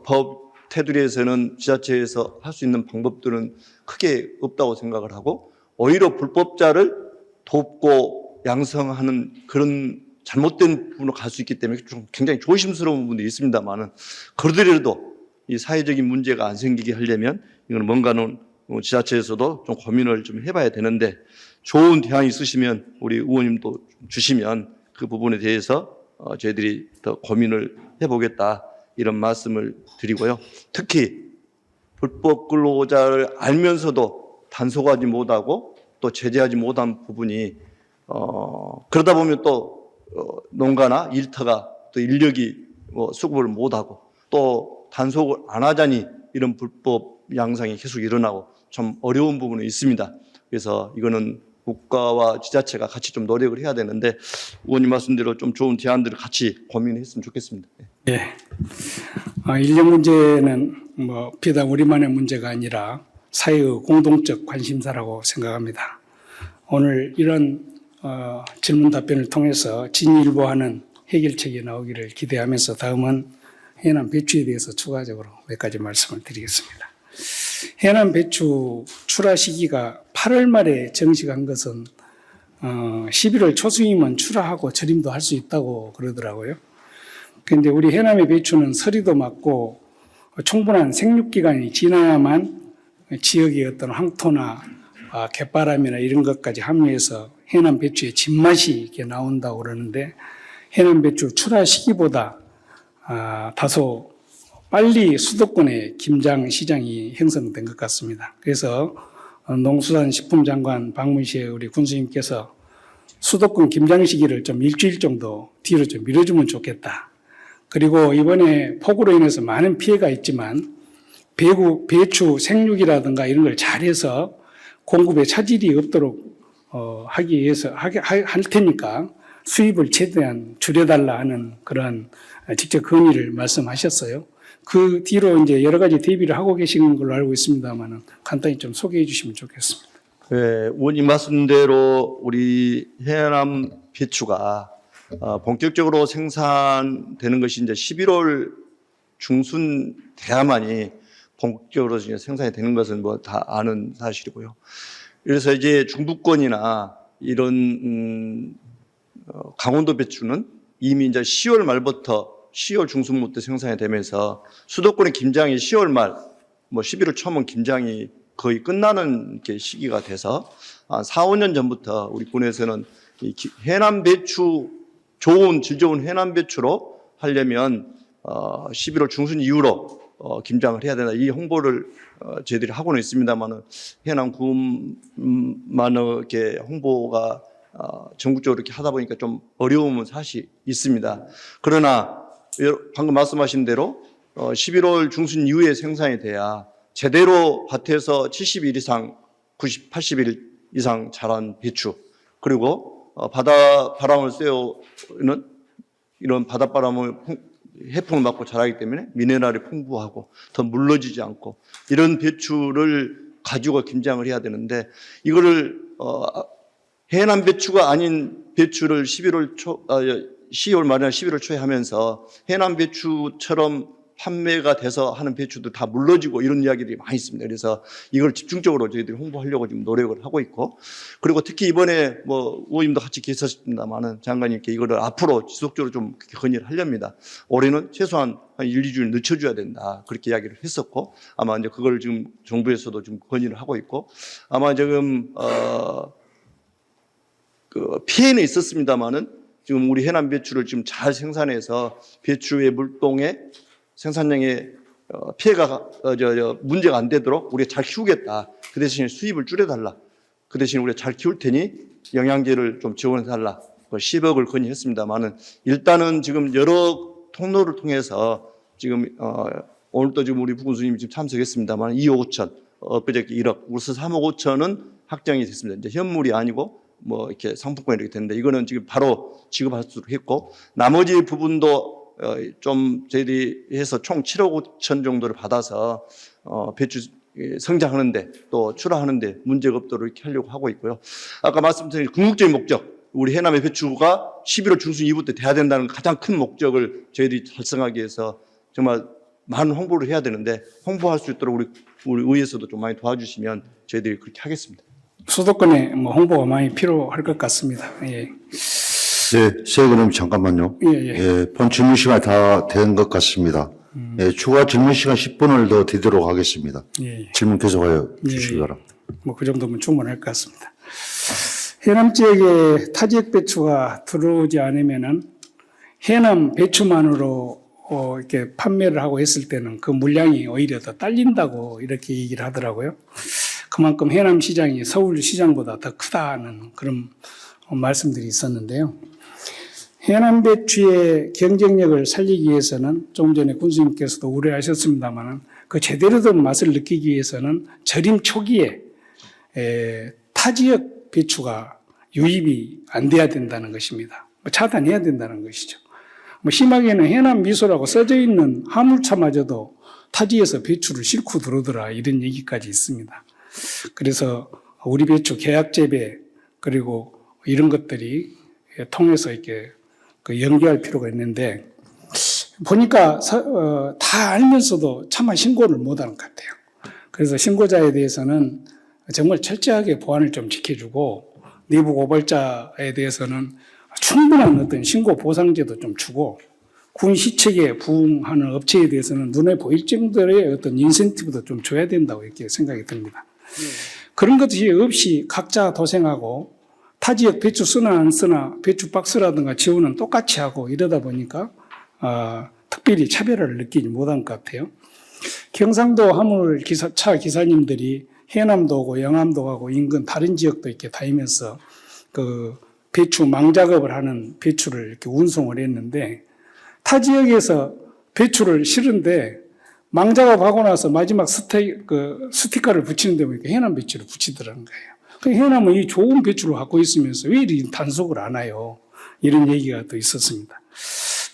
법 테두리에서는 지자체에서 할 수 있는 방법들은 크게 없다고 생각을 하고 오히려 불법자를 돕고 양성하는 그런 잘못된 부분으로 갈 수 있기 때문에 좀 굉장히 조심스러운 부분도 있습니다만은 그러더라도 이 사회적인 문제가 안 생기게 하려면 이건 뭔가는 지자체에서도 좀 고민을 좀 해봐야 되는데 좋은 대안이 있으시면 우리 의원님도 주시면 그 부분에 대해서 저희들이 더 고민을 해보겠다 이런 말씀을 드리고요. 특히 불법 근로자를 알면서도 단속하지 못하고 또 제재하지 못한 부분이 그러다 보면 또 농가나 일터가 또 인력이 수급을 못하고 또 단속을 안 하자니 이런 불법 양상이 계속 일어나고 좀 어려운 부분이 있습니다. 그래서 이거는 국가와 지자체가 같이 좀 노력을 해야 되는데 의원님 말씀대로 좀 좋은 대안들을 같이 고민했으면 좋겠습니다. 네. 인력 문제는 비단 우리만의 문제가 아니라 사회의 공동적 관심사라고 생각합니다. 오늘 이런 질문 답변을 통해서 진일보하는 해결책이 나오기를 기대하면서 다음은 해남 배추에 대해서 추가적으로 몇 가지 말씀을 드리겠습니다. 해남 배추 출하 시기가 8월 말에 정식한 것은 11월 초순이면 출하하고 절임도 할 수 있다고 그러더라고요. 그런데 우리 해남의 배추는 서리도 맞고 충분한 생육기간이 지나야만 지역의 어떤 황토나 갯바람이나 이런 것까지 함유해서 해남 배추의 진맛이 이렇게 나온다고 그러는데 해남 배추 출하 시기보다 다소 빨리 수도권의 김장 시장이 형성된 것 같습니다. 그래서 농수산식품장관 방문 시에 우리 군수님께서 수도권 김장 시기를 좀 일주일 정도 뒤로 좀 밀어주면 좋겠다. 그리고 이번에 폭우로 인해서 많은 피해가 있지만 배추 생육이라든가 이런 걸 잘해서 공급에 차질이 없도록 하기 위해서 할 테니까 수입을 최대한 줄여달라 하는 그런 직접 건의를 말씀하셨어요. 그 뒤로 이제 여러 가지 대비를 하고 계시는 걸로 알고 있습니다만 간단히 좀 소개해 주시면 좋겠습니다. 네, 의원님 말씀대로 우리 해남 배추가 본격적으로 생산되는 것이 이제 11월 중순 돼야만이 본격적으로 생산이 되는 것은 뭐 다 아는 사실이고요. 그래서 이제 중부권이나 이런 강원도 배추는 이미 이제 10월 말부터 10월 중순부터 생산이 되면서 수도권의 김장이 10월 말, 뭐 11월 초면 김장이 거의 끝나는 시기가 돼서 4, 5년 전부터 우리 군에서는 해남 배추 좋은 질 좋은 해남 배추로 하려면 11월 중순 이후로 김장을 해야 된다. 이 홍보를 저희들이 하고는 있습니다만은 해남군만 이렇게 홍보가 전국적으로 이렇게 하다 보니까 좀 어려움은 사실 있습니다. 그러나 방금 말씀하신 대로 11월 중순 이후에 생산이 돼야 제대로 밭에서 70일 이상, 90, 80일 이상 자란 배추 그리고 바닷바람을 쐬어는 이런 바닷바람을 해풍을 맞고 자라기 때문에 미네랄이 풍부하고 더 물러지지 않고 이런 배추를 가지고 김장을 해야 되는데 이거를 해남 배추가 아닌 배추를 10월 말이나 11월 초에 하면서 해남 배추처럼 판매가 돼서 하는 배추도 다 물러지고 이런 이야기들이 많이 있습니다. 그래서 이걸 집중적으로 저희들이 홍보하려고 지금 노력을 하고 있고, 그리고 특히 이번에 뭐 의원님도 같이 계셨습니다만은 장관님께 이거를 앞으로 지속적으로 좀 건의를 하렵니다. 올해는 최소한 한 1, 2주를 늦춰줘야 된다. 그렇게 이야기를 했었고, 아마 이제 그걸 지금 정부에서도 좀 건의를 하고 있고, 아마 지금, 피해는 있었습니다만은 지금 우리 해남 배추를 지금 잘 생산해서 배추의 물동에 생산량에 피해가 문제가 안 되도록 우리가 잘 키우겠다. 그 대신에 수입을 줄여달라. 그 대신에 우리가 잘 키울 테니 영양제를 좀 지원해달라. 10억을 건의했습니다만은 일단은 지금 여러 통로를 통해서 지금 오늘도 지금 우리 부군수님이 지금 참석했습니다만 2억 5천, 엊그저께 1억, 우서 3억 5천은 확정이 됐습니다. 이제 현물이 아니고 뭐 이렇게 상품권 이렇게 됐는데 이거는 지금 바로 지급할 수 있도록 했고, 나머지 부분도 좀 저희들이 해서 총 7억 5천 정도를 받아서 배추 성장하는데 또 출하하는데 문제가 없도록 이렇게 하려고 하고 있고요. 아까 말씀드린 궁극적인 목적, 우리 해남의 배추가 11월 중순 이후부터 돼야 된다는 가장 큰 목적을 저희들이 달성하기 위해서 정말 많은 홍보를 해야 되는데, 홍보할 수 있도록 우리 의회에서도 좀 많이 도와주시면 저희들이 그렇게 하겠습니다. 수도권에 뭐 홍보가 많이 필요할 것 같습니다. 예. 네, 세근님 잠깐만요. 예. 본 질문 시간이 다 된 것 같습니다. 예, 추가 질문 시간 10분을 더 드리도록 하겠습니다. 예. 질문 계속하여 주시기 바랍니다. 뭐 그 정도면 충분할 것 같습니다. 해남 지역에 타 지역 배추가 들어오지 않으면은 해남 배추만으로 이렇게 판매를 하고 했을 때는 그 물량이 오히려 더 딸린다고 이렇게 얘기를 하더라고요. 그만큼 해남 시장이 서울 시장보다 더 크다는 그런 말씀들이 있었는데요. 해남 배추의 경쟁력을 살리기 위해서는 조금 전에 군수님께서도 우려하셨습니다만 그 제대로 된 맛을 느끼기 위해서는 절임 초기에 타 지역 배추가 유입이 안 돼야 된다는 것입니다. 차단해야 된다는 것이죠. 심하게는 해남 미소라고 써져 있는 화물차마저도 타지에서 배추를 싣고 들어오더라 이런 얘기까지 있습니다. 그래서 우리 배추 계약 재배 그리고 이런 것들이 통해서 이렇게 연계할 필요가 있는데, 보니까 다 알면서도 차마 신고를 못하는 것 같아요. 그래서 신고자에 대해서는 정말 철저하게 보안을 좀 지켜주고, 내부 고발자에 대해서는 충분한 어떤 신고 보상제도 좀 주고, 군 시책에 부응하는 업체에 대해서는 눈에 보일 정도의 어떤 인센티브도 좀 줘야 된다고 이렇게 생각이 듭니다. 그런 것이 없이 각자 도생하고 타 지역 배추 쓰나 안 쓰나 배추 박스라든가 지원은 똑같이 하고 이러다 보니까 특별히 차별화를 느끼지 못한 것 같아요. 경상도 화물 차 기사님들이 해남도 오고 영암도 가고 인근 다른 지역도 이렇게 다니면서 그 배추 망작업을 하는 배추를 이렇게 운송을 했는데, 타 지역에서 배추를 실은데 망작업하고 나서 마지막 스티커를 붙이는데 보니까 해남 배추를 붙이더라는 거예요. 해남은 이 좋은 배추를 갖고 있으면서 왜 이렇게 단속을 안 해요? 이런 얘기가 또 있었습니다.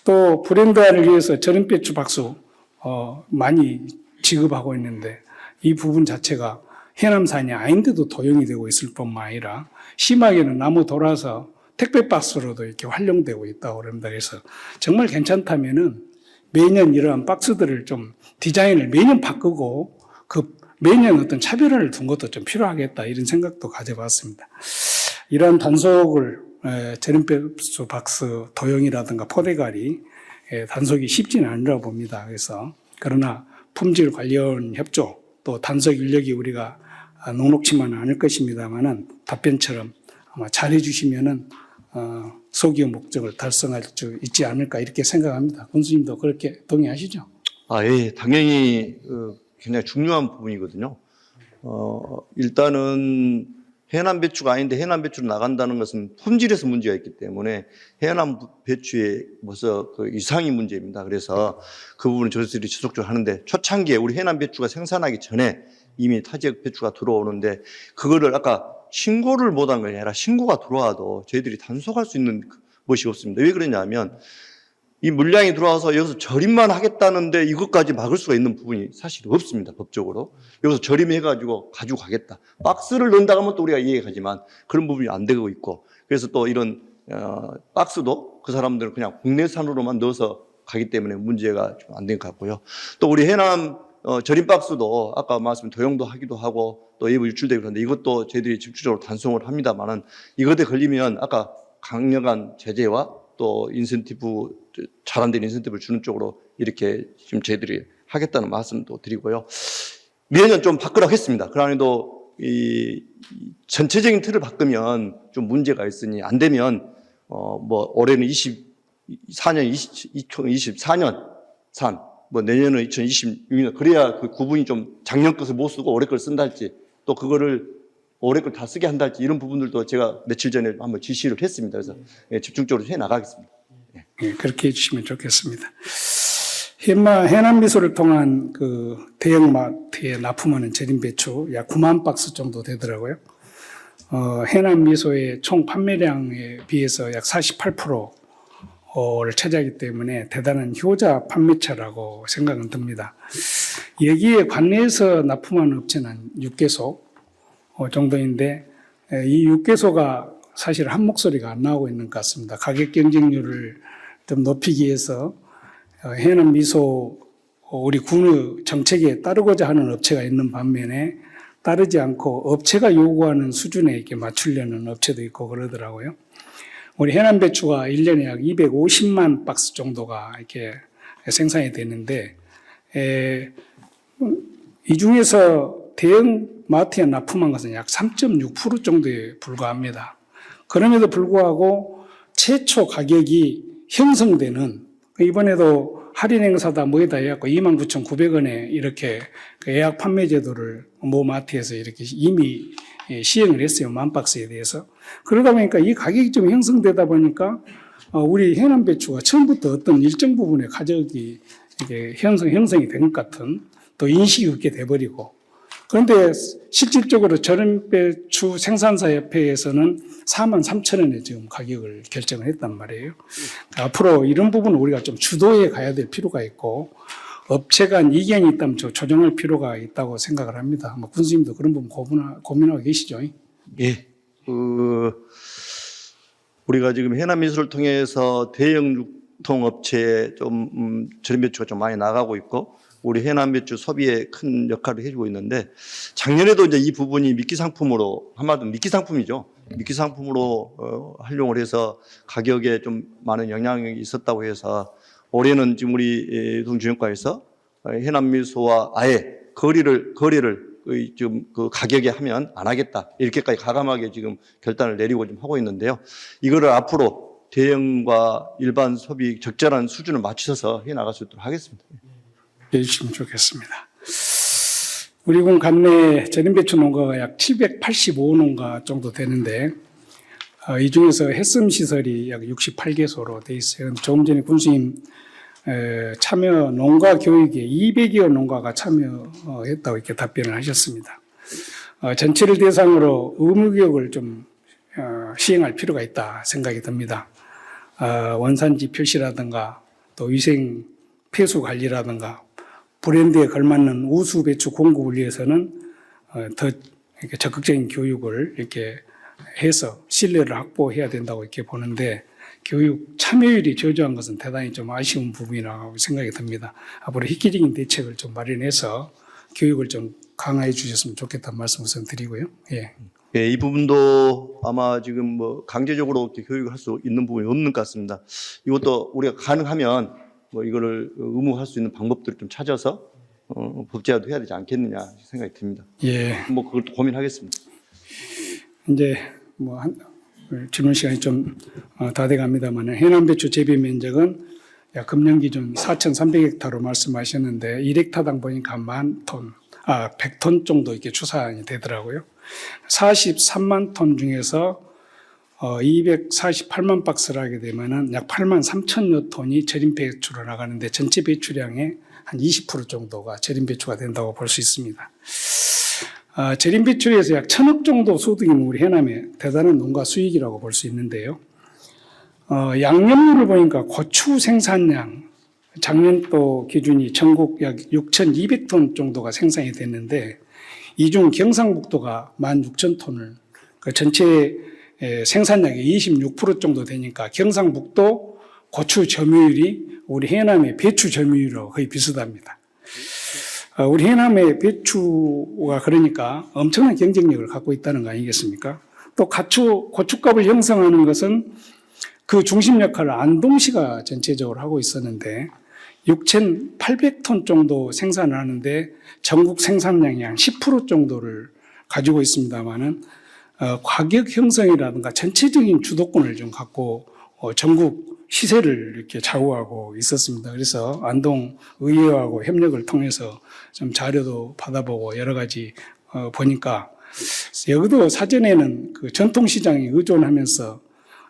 또 브랜드화를 위해서 절임 배추 박스 많이 지급하고 있는데 이 부분 자체가 해남산이 아닌데도 도용이 되고 있을 뿐만 아니라 심하게는 나무 돌아서 택배 박스로도 이렇게 활용되고 있다고 그럽니다. 그래서 정말 괜찮다면은 매년 이러한 박스들을 좀 디자인을 매년 바꾸고 매년 어떤 차별화를 둔 것도 좀 필요하겠다 이런 생각도 가져봤습니다. 이러한 단속을 절임배추 박스 도용이라든가 포대갈이 단속이 쉽지는 않으라고 봅니다. 그래서 그러나 품질 관련 협조 또 단속 인력이 우리가 녹록치만은 않을 것입니다만은 답변처럼 아마 잘해 주시면은 소기업 목적을 달성할 수 있지 않을까 이렇게 생각합니다. 군수님도 그렇게 동의하시죠? 예, 당연히 굉장히 중요한 부분이거든요. 일단은 해남 배추가 아닌데 해남 배추로 나간다는 것은 품질에서 문제가 있기 때문에 해남 배추의 벌써 그 이상이 문제입니다. 그래서 그 부분은 저희들이 지속적으로 하는데, 초창기에 우리 해남 배추가 생산하기 전에 이미 타 지역 배추가 들어오는데 그거를 아까 신고를 못한 게 아니라 신고가 들어와도 저희들이 단속할 수 있는 것이 없습니다. 왜 그러냐면 이 물량이 들어와서 여기서 절임만 하겠다는데 이것까지 막을 수가 있는 부분이 사실 없습니다. 법적으로. 여기서 절임해가지고 가지고 가겠다. 박스를 넣는다 하면 또 우리가 이해가지만 그런 부분이 안 되고 있고, 그래서 또 이런 박스도 그 사람들은 그냥 국내산으로만 넣어서 가기 때문에 문제가 좀 안 된 것 같고요. 또 우리 해남 절임 박스도 아까 말씀 도용도 하기도 하고 또 일부 유출되고 그런데 이것도 저희들이 집중적으로 단속을 합니다만은 이것에 걸리면 아까 강력한 제재와 또 인센티브, 잘 안 된 인센티브를 주는 쪽으로 이렇게 지금 저희들이 하겠다는 말씀도 드리고요. 매년 좀 바꾸라고 했습니다. 그러나도 이 전체적인 틀을 바꾸면 좀 문제가 있으니 안 되면 올해는 2024년 산, 내년은 2026년, 그래야 그 구분이 좀 작년 것을 못 쓰고 올해 걸 쓴다 할지, 또 그거를 올해 걸 다 쓰게 한다 할지, 이런 부분들도 제가 며칠 전에 한번 지시를 했습니다. 그래서 집중적으로 해 나가겠습니다. 예, 그렇게 해주시면 좋겠습니다. 해남 미소를 통한 그 대형마트에 납품하는 절임 배추 약 9만 박스 정도 되더라고요. 해남 미소의 총 판매량에 비해서 약 48%를 차지하기 때문에 대단한 효자 판매처라고 생각은 듭니다. 여기에 관내에서 납품하는 업체는 6개소 정도인데, 이 6개소가 사실 한 목소리가 안 나오고 있는 것 같습니다. 가격 경쟁률을 좀 높이기 위해서 해남 미소 우리 군의 정책에 따르고자 하는 업체가 있는 반면에 따르지 않고 업체가 요구하는 수준에 이렇게 맞추려는 업체도 있고 그러더라고요. 우리 해남 배추가 1년에 약 250만 박스 정도가 이렇게 생산이 되는데, 이 중에서 대형 마트에 납품한 것은 약 3.6% 정도에 불과합니다. 그럼에도 불구하고 최초 가격이 형성되는, 이번에도 할인 행사다 뭐다 해갖고 29,900원에 이렇게 예약 판매 제도를 모 마트에서 이렇게 이미 시행을 했어요. 만 박스에 대해서. 그러다 보니까 이 가격이 좀 형성되다 보니까 우리 해남 배추가 처음부터 어떤 일정 부분의 가격이 이게 형성이 된 것 같은 또 인식이 없게 돼버리고, 그런데 실질적으로 절임 배추 생산사 협회에서는 43,000원에 지금 가격을 결정을 했단 말이에요. 앞으로 이런 부분은 우리가 좀 주도해 가야 될 필요가 있고, 업체 간 이견이 있다면 조정할 필요가 있다고 생각을 합니다. 군수님도 그런 부분 고민하고 계시죠? 예. 우리가 지금 해남미술을 통해서 대형 유통업체에 좀 절임 배추가 좀 많이 나가고 있고, 우리 해남 배추 소비에 큰 역할을 해주고 있는데, 작년에도 이제 이 부분이 미끼 상품으로, 한마디로 미끼 상품이죠. 미끼 상품으로 활용을 해서 가격에 좀 많은 영향이 있었다고 해서 올해는 지금 우리 유통주형과에서 해남미소와 아예 거래를 지금 그 가격에 하면 안 하겠다, 이렇게까지 가감하게 지금 결단을 내리고 좀 하고 있는데요. 이거를 앞으로 대형과 일반 소비 적절한 수준을 맞추셔서 해 나갈 수 있도록 하겠습니다. 해주시면 좋겠습니다. 우리 군 관내 절임배추 농가가 약 785농가 정도 되는데, 이 중에서 햇섬 시설이 약 68개소로 되어 있어요. 조금 전에 군수님 참여 농가 교육에 200여 농가가 참여했다고 이렇게 답변을 하셨습니다. 전체를 대상으로 의무 교육을 좀 시행할 필요가 있다 생각이 듭니다. 원산지 표시라든가 또 위생 폐수 관리라든가 브랜드에 걸맞는 우수 배추 공급을 위해서는 더 이렇게 적극적인 교육을 이렇게 해서 신뢰를 확보해야 된다고 이렇게 보는데, 교육 참여율이 저조한 것은 대단히 좀 아쉬운 부분이라고 생각이 듭니다. 앞으로 획기적인 대책을 좀 마련해서 교육을 좀 강화해 주셨으면 좋겠다는 말씀 우선 드리고요. 예. 예, 이 부분도 아마 지금 강제적으로 이렇게 교육을 할 수 있는 부분이 없는 것 같습니다. 이것도 우리가 가능하면 이거를 의무할 수 있는 방법들을 좀 찾아서 법제화도 해야 되지 않겠느냐 생각이 듭니다. 예. 그것도 고민하겠습니다. 이제 질문 시간이 좀 다 돼갑니다만, 해남 배추 재배 면적은 약 금년 기준 4,300헥타로 말씀하셨는데 1헥타당 보니까 100톤 정도 이렇게 추산이 되더라고요. 43만 톤 중에서 248만 박스를 하게 되면은 약 8만 3천여 톤이 절임 배추로 나가는데, 전체 배출량의 한 20% 정도가 절임 배추가 된다고 볼 수 있습니다. 절임 배추에서 약 1,000억 정도 소득이면 우리 해남의 대단한 농가 수익이라고 볼 수 있는데요. 양념류를 보니까 고추 생산량, 작년도 기준이 전국 약 6,200톤 정도가 생산이 됐는데, 이 중 경상북도가 16,000톤을, 그 전체 생산량의 26% 정도 되니까 경상북도 고추 점유율이 우리 해남의 배추 점유율하고 거의 비슷합니다. 우리 해남의 배추가 그러니까 엄청난 경쟁력을 갖고 있다는 거 아니겠습니까? 또 고춧값을 형성하는 것은 그 중심 역할을 안동시가 전체적으로 하고 있었는데 6,800톤 정도 생산을 하는데 전국 생산량의 한 10% 정도를 가지고 있습니다만은 가격 형성이라든가 전체적인 주도권을 좀 갖고 전국 시세를 이렇게 좌우하고 있었습니다. 그래서 안동 의회하고 협력을 통해서 좀 자료도 받아보고 여러 가지 보니까 여기도 사전에는 그 전통시장에 의존하면서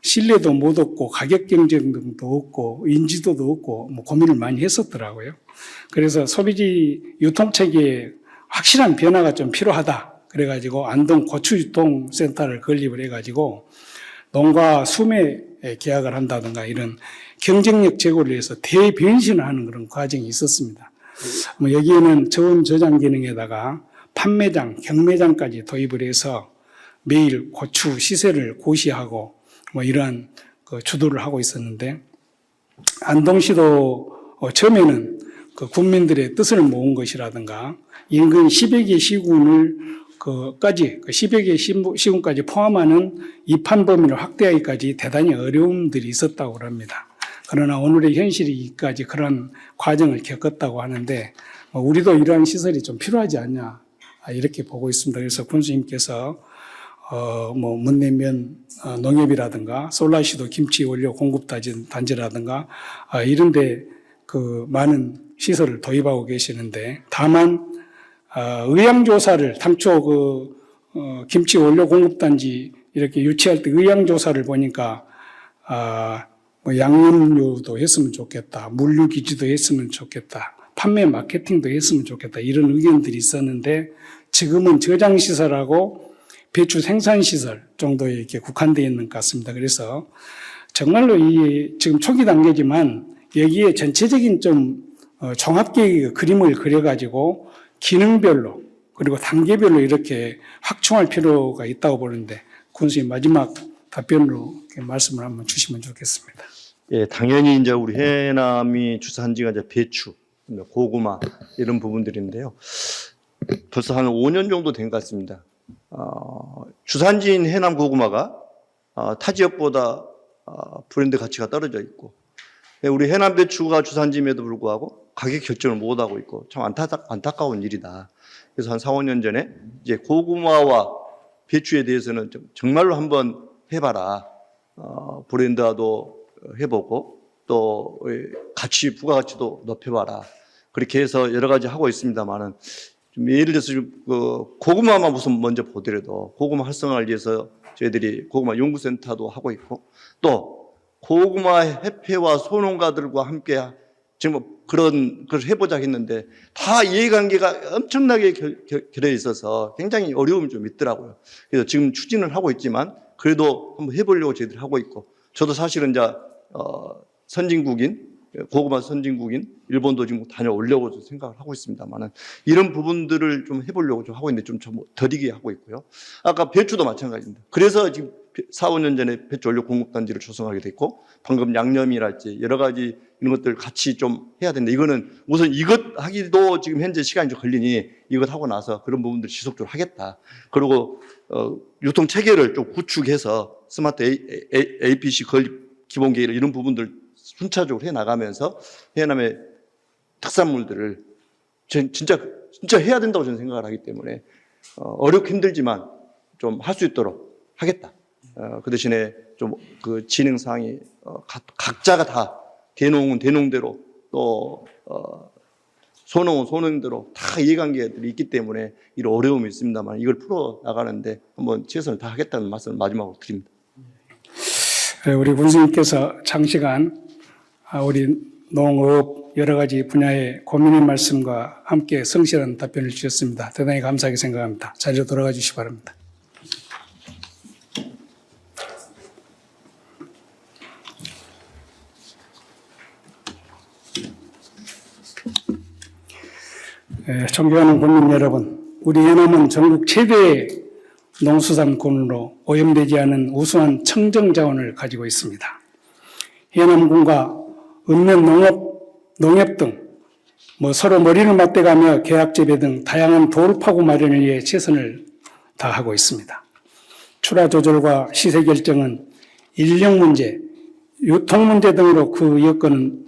신뢰도 못 얻고 가격 경쟁도 없고 인지도도 없고 뭐 고민을 많이 했었더라고요. 그래서 소비지 유통체계에 확실한 변화가 좀 필요하다. 그래가지고 안동 고추유통센터를 건립을 해가지고 농가 수매 계약을 한다든가 이런 경쟁력 제고를 위해서 대변신을 하는 그런 과정이 있었습니다. 여기에는 저온 저장 기능에다가 판매장, 경매장까지 도입을 해서 매일 고추 시세를 고시하고 이러한 주도를 하고 있었는데 안동시도 처음에는 그 국민들의 뜻을 모은 것이라든가 인근 10여 개 시군을 10여 개 시군까지 포함하는 입한 범위를 확대하기까지 대단히 어려움들이 있었다고 합니다. 그러나 오늘의 현실이기까지 그런 과정을 겪었다고 하는데 우리도 이러한 시설이 좀 필요하지 않냐 이렇게 보고 있습니다. 그래서 군수님께서 문내면 농협이라든가 솔라시도 김치 원료 공급 단지라든가 이런데 그 많은 시설을 도입하고 계시는데 다만 의향조사를 당초 김치 원료 공급 단지 이렇게 유치할 때 의향조사를 보니까 양념류도 했으면 좋겠다, 물류 기지도 했으면 좋겠다, 판매 마케팅도 했으면 좋겠다 이런 의견들이 있었는데 지금은 저장 시설하고 배추 생산 시설 정도에 이렇게 국한되어 있는 것 같습니다. 그래서 정말로 지금 초기 단계지만 여기에 전체적인 좀 종합계획의 그림을 그려가지고 기능별로 그리고 단계별로 이렇게 확충할 필요가 있다고 보는데 군수님 마지막 답변으로 말씀을 한번 주시면 좋겠습니다. 예, 당연히 이제 우리 해남이 주산지가 이제 배추, 고구마 이런 부분들인데요. 벌써 한 5년 정도 된 것 같습니다. 주산지인 해남 고구마가 타 지역보다 브랜드 가치가 떨어져 있고 우리 해남 배추가 주산지임에도 불구하고 가격 결정을 못하고 있고 참 안타까운 일이다. 그래서 한 4, 5년 전에 이제 고구마와 배추에 대해서는 정말로 한번 해봐라. 브랜드화도 해보고 또 부가가치도 높여봐라. 그렇게 해서 여러 가지 하고 있습니다만은 좀 예를 들어서 고구마만 우선 먼저 보더라도 고구마 활성화를 위해서 저희들이 고구마 연구센터도 하고 있고 또 고구마 협회와 소농가들과 함께 지금 그런 걸 해보자 했는데 다 이해관계가 엄청나게 결여 있어서 굉장히 어려움이 좀 있더라고요. 그래서 지금 추진을 하고 있지만 그래도 한번 해보려고 저희들이 하고 있고 저도 사실은 이제 고구마 선진국인 일본도 지금 다녀오려고 생각을 하고 있습니다만은 이런 부분들을 좀 해보려고 좀 하고 있는데 좀 덜 익게 하고 있고요. 아까 배추도 마찬가지입니다. 그래서 지금 4, 5년 전에 배추 원료 공급단지를 조성하게 됐고 방금 양념이랄지 여러 가지 이런 것들 같이 좀 해야 되는데 이거는 우선 이것 하기도 지금 현재 시간이 좀 걸리니 이것 하고 나서 그런 부분들 지속적으로 하겠다. 그리고 유통 체계를 좀 구축해서 스마트 APC 건립 기본 계획 이런 부분들 순차적으로 해 나가면서 해남의 특산물들을 진짜 해야 된다고 저는 생각을 하기 때문에 어렵고 힘들지만 좀 할 수 있도록 하겠다. 그 대신에 좀 그 진행 사항이 각자가 다 대농은 대농대로 또 소농은 소농대로 다 이해관계들이 있기 때문에 이런 어려움이 있습니다만 이걸 풀어 나가는데 한번 최선을 다하겠다는 말씀을 마지막으로 드립니다. 우리 군수님께서 장시간 우리 농업 여러 가지 분야의 고민의 말씀과 함께 성실한 답변을 주셨습니다. 대단히 감사하게 생각합니다. 자리로 돌아가 주시기 바랍니다. 존경하는 국민 여러분, 우리 해남은 전국 최대의 농수산군으로 오염되지 않은 우수한 청정자원을 가지고 있습니다. 해남군과 읍면 농협 등 서로 머리를 맞대가며 계약재배 등 다양한 돌파구 마련을 위해 최선을 다하고 있습니다. 출하 조절과 시세 결정은 인력 문제, 유통 문제 등으로 그 여건은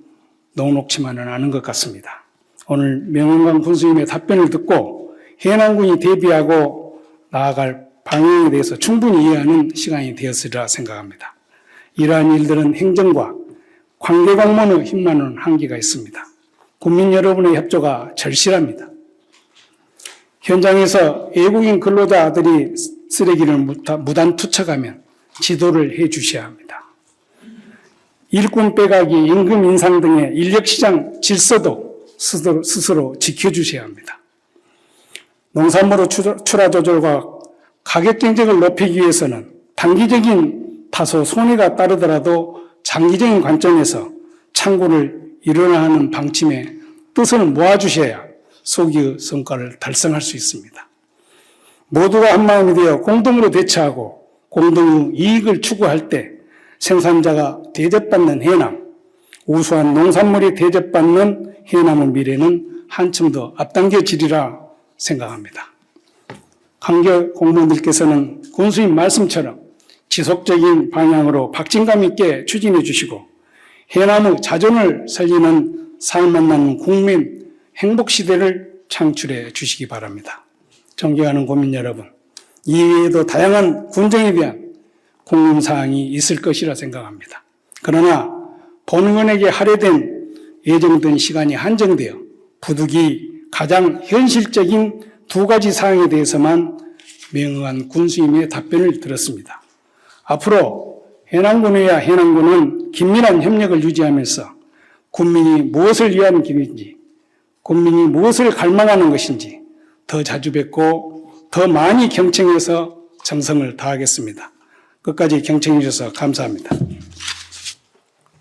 녹록치만은 않은 것 같습니다. 오늘 명은강 군수님의 답변을 듣고 해남군이 대비하고 나아갈 방향에 대해서 충분히 이해하는 시간이 되었으리라 생각합니다. 이러한 일들은 행정과 관계공무원의 힘만은 한계가 있습니다. 국민 여러분의 협조가 절실합니다. 현장에서 외국인 근로자들이 쓰레기를 무단 투척하면 지도를 해 주셔야 합니다. 일꾼 빼가기, 임금 인상 등의 인력시장 질서도 스스로 지켜주셔야 합니다. 농산물의 출하 조절과 가격 경쟁을 높이기 위해서는 단기적인 다소 손해가 따르더라도 장기적인 관점에서 창고를 일원화하는 방침에 뜻을 모아주셔야 소기의 성과를 달성할 수 있습니다. 모두가 한마음이 되어 공동으로 대처하고 공동의 이익을 추구할 때 생산자가 대접받는 해남, 우수한 농산물이 대접받는 해남의 미래는 한층 더 앞당겨지리라 생각합니다. 관계 공무원들께서는 군수님 말씀처럼 지속적인 방향으로 박진감 있게 추진해 주시고 해남의 자존을 살리는 삶 만나는 국민 행복 시대를 창출해 주시기 바랍니다. 존경하는 국민 여러분, 이외에도 다양한 군정에 대한 공론사항이 있을 것이라 생각합니다. 그러나 본의원에게 할애된 예정된 시간이 한정되어 부득이 가장 현실적인 두 가지 사항에 대해서만 명확한 군수님의 답변을 들었습니다. 앞으로 해남군과 해남군은 긴밀한 협력을 유지하면서 국민이 무엇을 위한 길인지, 국민이 무엇을 갈망하는 것인지 더 자주 뵙고 더 많이 경청해서 정성을 다하겠습니다. 끝까지 경청해 주셔서 감사합니다.